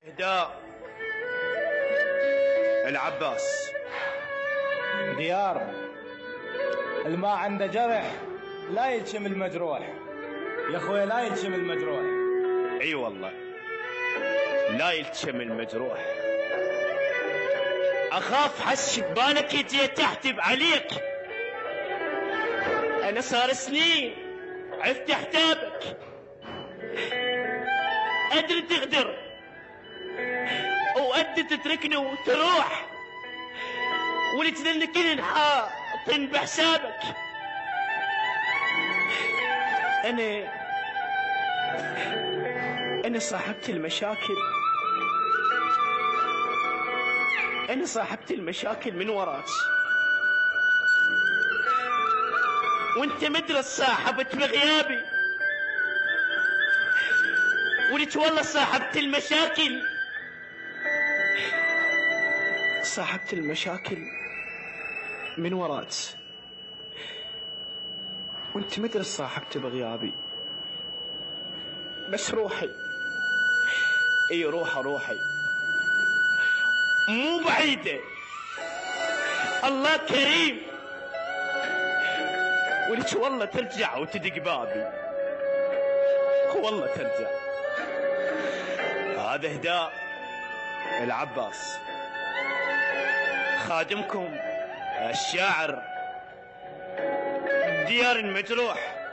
إهداء العباس. ديار الما عنده جرح لا يلشم المجروح يا اخوي، لا يلشم المجروح. اي والله لا يلتشم المجروح. اخاف حس شبانك يجي تحتب عليك. انا صار سنين عفت احتابك، ادري تغدر وادري تتركني وتروح، ولتذلني كل نحاط بحسابك. أنا صاحبت المشاكل، أنا صاحبت المشاكل من وراك، وأنت مدري صاحبت بغيابي، ولك والله صاحبت المشاكل، صاحبت المشاكل من وراك، وأنت مدري صاحبت بغيابي. بس روحي، اي روحي مو بعيدة، الله كريم، ولك والله ترجع وتدق بابي، والله ترجع. هذا إهداء العباس، خادمكم الشاعر ديار المجروح.